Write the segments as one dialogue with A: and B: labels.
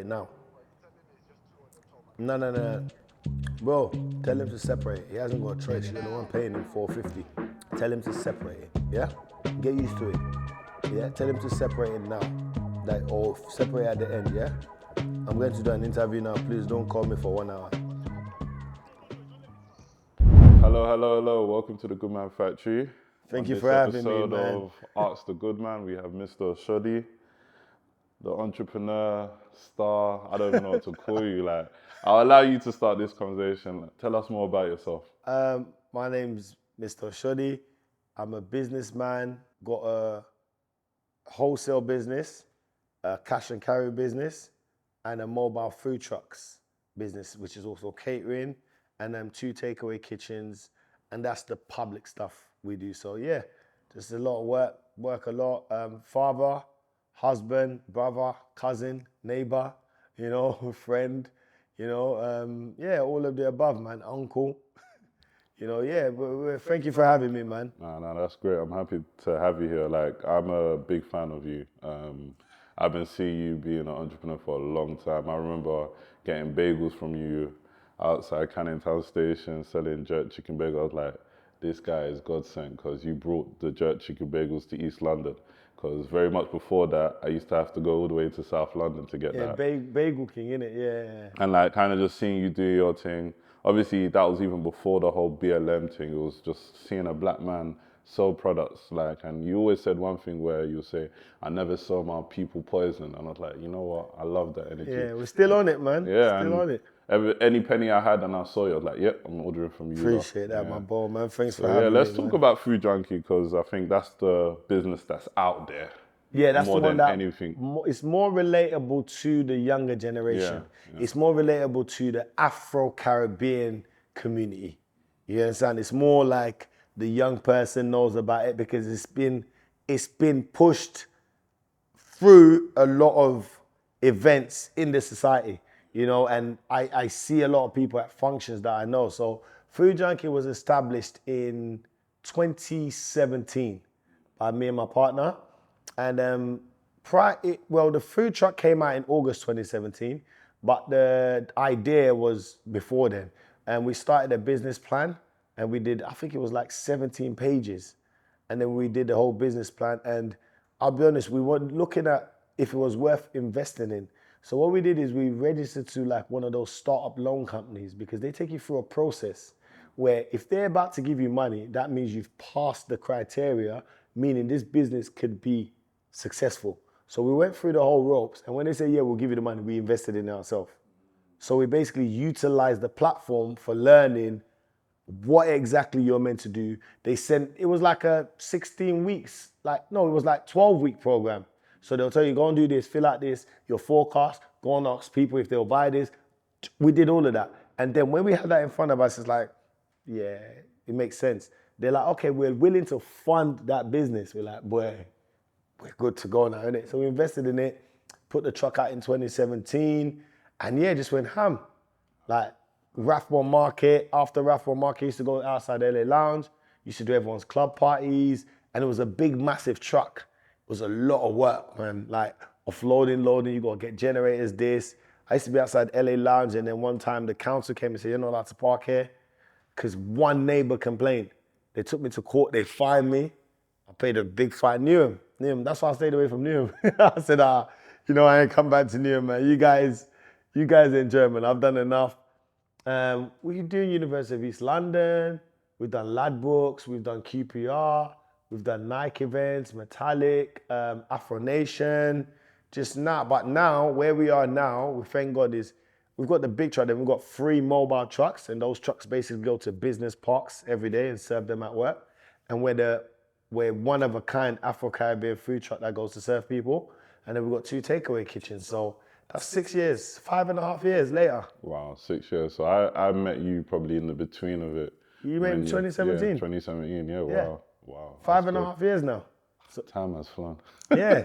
A: it now. No. Bro, tell him to separate it. He hasn't got a choice. You're the one paying him $4.50. Tell him to separate it. Yeah? Get used to it. Yeah? Tell him to separate it now. Like, or separate at the end, yeah? I'm going to do an interview now. Please don't call me for 1 hour.
B: Hello. Welcome to the Goodman Factory.
A: Thank you for having me, man.
B: On this episode of AskTheGoodman, we have Mr. Oshodi, the entrepreneur, star. I don't even know what to call you. Like, I'll allow you to start this conversation. Tell us more about yourself.
A: My name's Mr. Oshodi. I'm a businessman, got a wholesale business, a cash and carry business, and a mobile food trucks business, which is also catering, and 2 takeaway kitchens, and that's the public stuff we do. So yeah, just a lot of work a lot. Father, husband, brother, cousin, neighbor, friend, all of the above, man. Uncle, thank you for having me, man.
B: No, that's great. I'm happy to have you here. Like, I'm a big fan of you. I've been seeing you being an entrepreneur for a long time. I remember getting bagels from you outside Canning Town Station, selling jerk chicken bagels. I was like, this guy is God sent, because you brought the jerk chicken bagels to East London. Because very much before that, I used to have to go all the way to South London to get that.
A: Bagel King, innit? Yeah.
B: And like, kind of just seeing you do your thing. Obviously, that was even before the whole BLM thing. It was just seeing a black man sell products. Like, and you always said one thing where you say, I never saw my people poisoned. And I was like, you know what? I love that energy.
A: Yeah, we're still on it, man.
B: Yeah.
A: Still on it.
B: Any penny I had and I saw you, I was like, yep, I'm ordering from you.
A: Appreciate that, my boy, man. Thanks for having me.
B: Yeah, let's talk about Food Junkie, because I think that's the business that's out there.
A: Yeah, that's
B: more
A: the one
B: than
A: that
B: anything.
A: It's more relatable to the younger generation.
B: Yeah.
A: It's more relatable to the Afro-Caribbean community. You understand? It's more like the young person knows about it because it's been pushed through a lot of events in the society, and I see a lot of people at functions that I know. So Food Junkie was established in 2017 by me and my partner. And the food truck came out in August 2017, but the idea was before then. And we started a business plan, and we did, I think it was like 17 pages. And then we did the whole business plan. And I'll be honest, we were looking at if it was worth investing in. So what we did is we registered to like one of those startup loan companies, because they take you through a process where if they're about to give you money, that means you've passed the criteria, meaning this business could be successful. So we went through the whole ropes, and when they say, yeah, we'll give you the money, we invested in it ourselves. So we basically utilized the platform for learning what exactly you're meant to do. It was like a 16 weeks, it was like 12-week program. So they'll tell you, go and do this, fill out this, your forecast, go and ask people if they'll buy this. We did all of that. And then when we had that in front of us, it's like, yeah, it makes sense. They're like, okay, we're willing to fund that business. We're like, boy, we're good to go now, innit? So we invested in it, put the truck out in 2017, and yeah, just went ham. Like Rathbone Market, after Rathbone Market, used to go outside LA Lounge, used to do everyone's club parties, and it was a big, massive truck. It was a lot of work, man. Like offloading, loading, you gotta get generators, this. I used to be outside LA Lounge, and then one time the council came and said, you're not allowed to park here, because one neighbor complained. They took me to court, they fined me. I paid a big fine. Newham, that's why I stayed away from Newham. I said, I ain't come back to Newham, man. You guys in German, I've done enough. We do University of East London, we've done Ladbrokes, we've done QPR, we've done Nike events, Metallic, Afro Nation, but now, where we are now, we thank God is, we've got the big truck, then we've got 3 mobile trucks, and those trucks basically go to business parks every day and serve them at work. And we're one of a kind Afro-Caribbean food truck that goes to serve people. And then we've got 2 takeaway kitchens. So that's 6 years, 5.5 years later.
B: Wow, 6 years. So I met you probably in the between of it.
A: You met in 2017?
B: Yeah, 2017, yeah, wow.
A: 5.5 years now.
B: So, time has flown.
A: Yeah.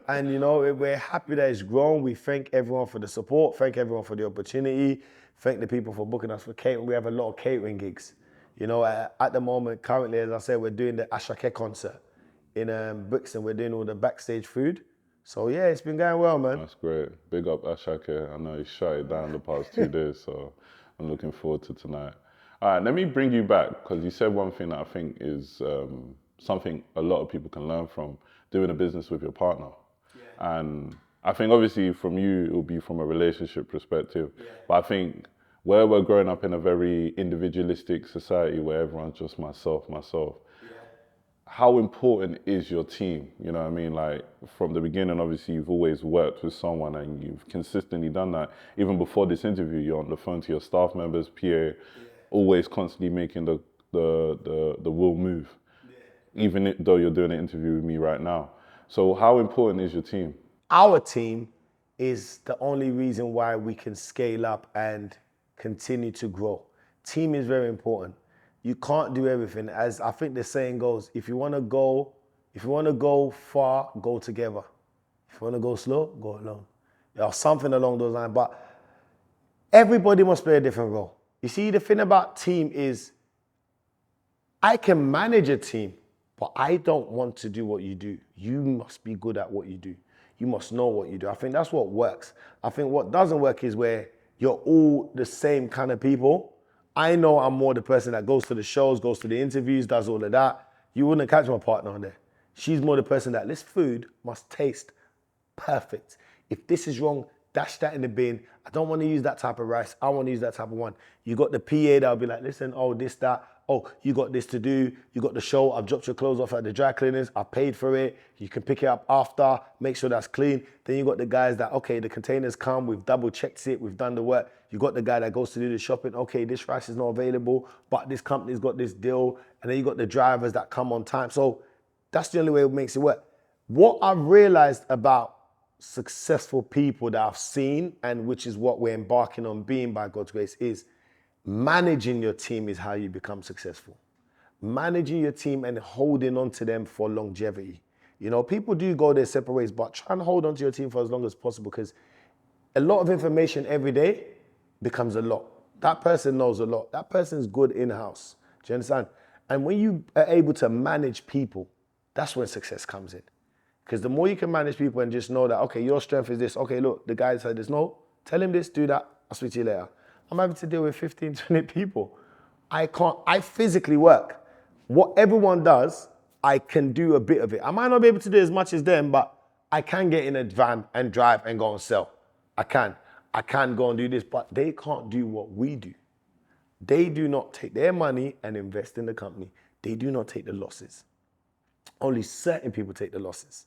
A: And we're happy that it's grown. We thank everyone for the support, thank everyone for the opportunity, thank the people for booking us for catering. We have a lot of catering gigs. At the moment, currently, as I said, we're doing the Ashake concert in Brixton. We're doing all the backstage food. So yeah, it's been going well, man.
B: That's great. Big up Ashake. I know he shut it down the past 2 days, so I'm looking forward to tonight. All right, let me bring you back because you said one thing that I think is something a lot of people can learn from doing a business with your partner. Yeah. And I think obviously from you, it will be from a relationship perspective. Yeah. But I think where we're growing up in a very individualistic society where everyone's just myself, how important is your team? You know what I mean? Like from the beginning, obviously you've always worked with someone and you've consistently done that. Even before this interview, you're on the phone to your staff members, PA, always constantly making the will move. Yeah. Even though you're doing an interview with me right now. So how important is your team?
A: Our team is the only reason why we can scale up and continue to grow. Team is very important. You can't do everything. As I think the saying goes, if you want to go far, go together. If you want to go slow, go alone. Or something along those lines. But everybody must play a different role. You see, the thing about team is I can manage a team, but I don't want to do what you do. You must be good at what you do. You must know what you do. I think that's what works. I think what doesn't work is where you're all the same kind of people. I know I'm more the person that goes to the shows, goes to the interviews, does all of that. You wouldn't catch my partner on there. She's more the person that this food must taste perfect. If this is wrong, dash that in the bin. I don't want to use that type of rice. I want to use that type of one. You got the PA that'll be like, listen, oh, this, that. Oh, you got this to do. You got the show. I've dropped your clothes off at the dry cleaners. I paid for it. You can pick it up after. Make sure that's clean. Then you got the guys that, okay, the containers come. We've double checked it. We've done the work. You got the guy that goes to do the shopping. Okay, this rice is not available, but this company's got this deal. And then you got the drivers that come on time. So that's the only way it makes it work. What I've realized about successful people that I've seen, and which is what we're embarking on being by God's grace, is managing your team is how you become successful. Managing your team and holding on to them for longevity. You know, people do go their separate ways, but try and hold on to your team for as long as possible because a lot of information every day becomes a lot. That person knows a lot. That person's good in-house. Do you understand? And when you are able to manage people, that's when success comes in. Because the more you can manage people and just know that, okay, your strength is this. Okay, look, the guy said this. No, tell him this, do that. I'll speak to you later. I'm having to deal with 15, 20 people. I physically work. What everyone does, I can do a bit of it. I might not be able to do as much as them, but I can get in a van and drive and go and sell. I can go and do this, but they can't do what we do. They do not take their money and invest in the company. They do not take the losses. Only certain people take the losses.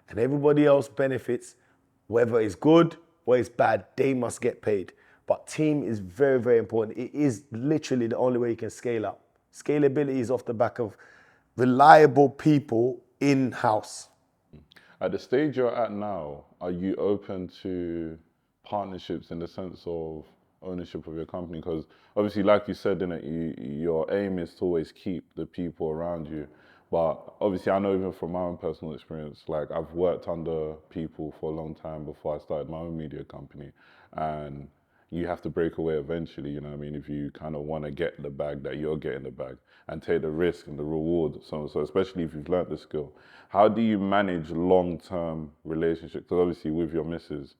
A: And everybody else benefits, whether it's good or it's bad, they must get paid. But team is very, very important. It is literally the only way you can scale up. Scalability is off the back of reliable people in-house.
B: At the stage you're at now, are you open to partnerships in the sense of ownership of your company? Because obviously, like you said, your aim is to always keep the people around you. But obviously, I know even from my own personal experience, like I've worked under people for a long time before I started my own media company. And you have to break away eventually, you know what I mean? If you kind of want to get the bag that you're getting the bag and take the risk and the reward. So especially if you've learned the skill, how do you manage long-term relationships? Because obviously with your missus,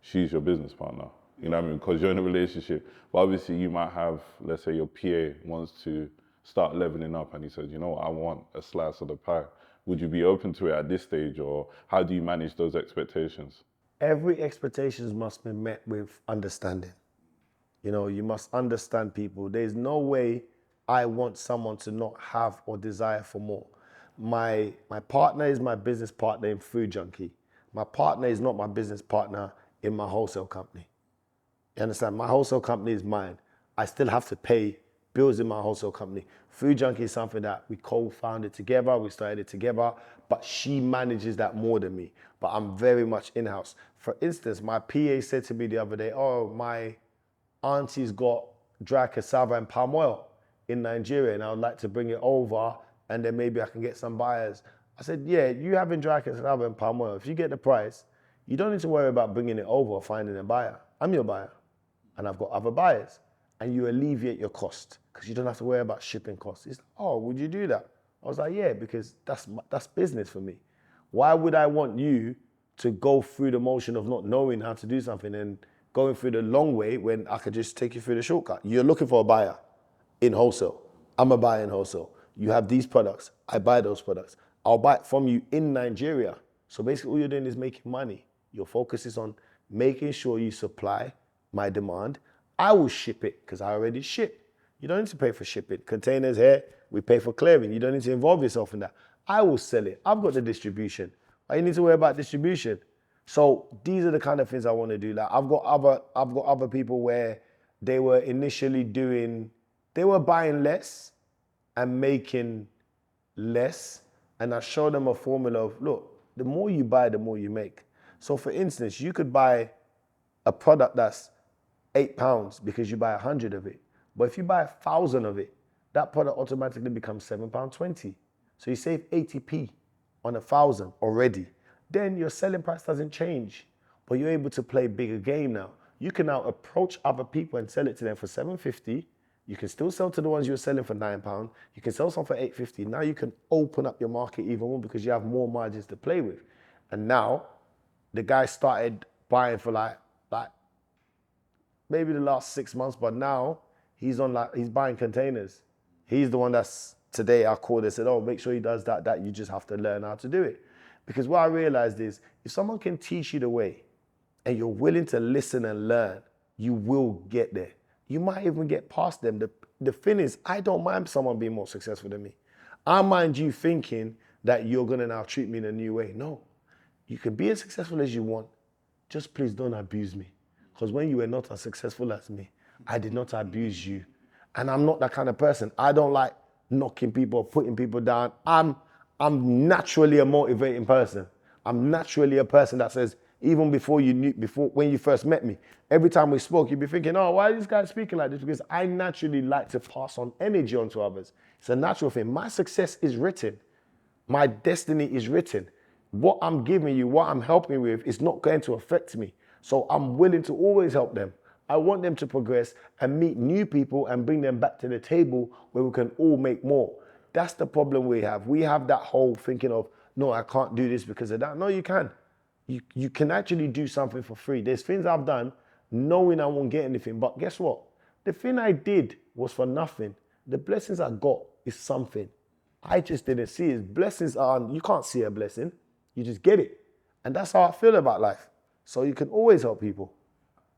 B: she's your business partner, you know what I mean? Because you're in a relationship. But obviously you might have, let's say your PA wants to start leveling up and he says, you know what, I want a slice of the pie. Would you be open to it at this stage, or how do you manage those expectations?
A: Every expectation must be met with understanding. You know, you must understand people. There's no way I want someone to not have or desire for more. My partner is my business partner in Food Junkie. My partner is not my business partner in my wholesale company. You understand? My wholesale company is mine. I still have to pay bills in my wholesale company. Food Junkie is something that we co-founded together, we started it together, but she manages that more than me. But I'm very much in-house. For instance, my PA said to me the other day, oh, my auntie's got dry cassava and palm oil in Nigeria and I would like to bring it over and then maybe I can get some buyers. I said, yeah, you having dry cassava and palm oil, if you get the price, you don't need to worry about bringing it over or finding a buyer. I'm your buyer and I've got other buyers. And you alleviate your cost because you don't have to worry about shipping costs. It's like, oh, would you do that? I was like, yeah, because that's business for me. Why would I want you to go through the motion of not knowing how to do something and going through the long way when I could just take you through the shortcut. You're looking for a buyer in wholesale. I'm a buyer in wholesale. You have these products. I buy those products. I'll buy it from you in Nigeria. So basically all you're doing is making money. Your focus is on making sure you supply my demand. I will ship it because I already ship. You don't need to pay for shipping. Containers here, we pay for clearing. You don't need to involve yourself in that. I will sell it. I've got the distribution. Why you need to worry about distribution? So these are the kind of things I want to do. Like I've got other people where they were initially they were buying less and making less. And I show them a formula of, look, the more you buy, the more you make. So for instance, you could buy a product that's £8 because you buy 100 of it. But if you buy 1,000 of it, that product automatically becomes £7.20. So you save 80p on 1,000 already. Then your selling price doesn't change, but you're able to play bigger game now. You can now approach other people and sell it to them for £7.50. You can still sell to the ones you're selling for £9. You can sell some for £8.50. Now you can open up your market even more because you have more margins to play with. And now the guy started buying for like maybe the last 6 months, but now he's buying containers. He's the one that's, today I called and said, oh, make sure he does that. You just have to learn how to do it. Because what I realized is if someone can teach you the way and you're willing to listen and learn, you will get there. You might even get past them. The thing is, I don't mind someone being more successful than me. I mind you thinking that you're gonna now treat me in a new way. No, you can be as successful as you want. Just please don't abuse me. Because when you were not as successful as me, I did not abuse you. And I'm not that kind of person. I don't like knocking people, putting people down. I'm naturally a motivating person. I'm naturally a person that says, even when you first met me, every time we spoke, you'd be thinking, oh, why is this guy speaking like this? Because I naturally like to pass on energy onto others. It's a natural thing. My success is written. My destiny is written. What I'm giving you, what I'm helping with is not going to affect me. So I'm willing to always help them. I want them to progress and meet new people and bring them back to the table where we can all make more. That's the problem we have. We have that whole thinking of, no, I can't do this because of that. No, you can. You can actually do something for free. There's things I've done knowing I won't get anything. But guess what? The thing I did was for nothing. The blessings I got is something. I just didn't see it. Blessings you can't see a blessing. You just get it. And that's how I feel about life. So you can always help people.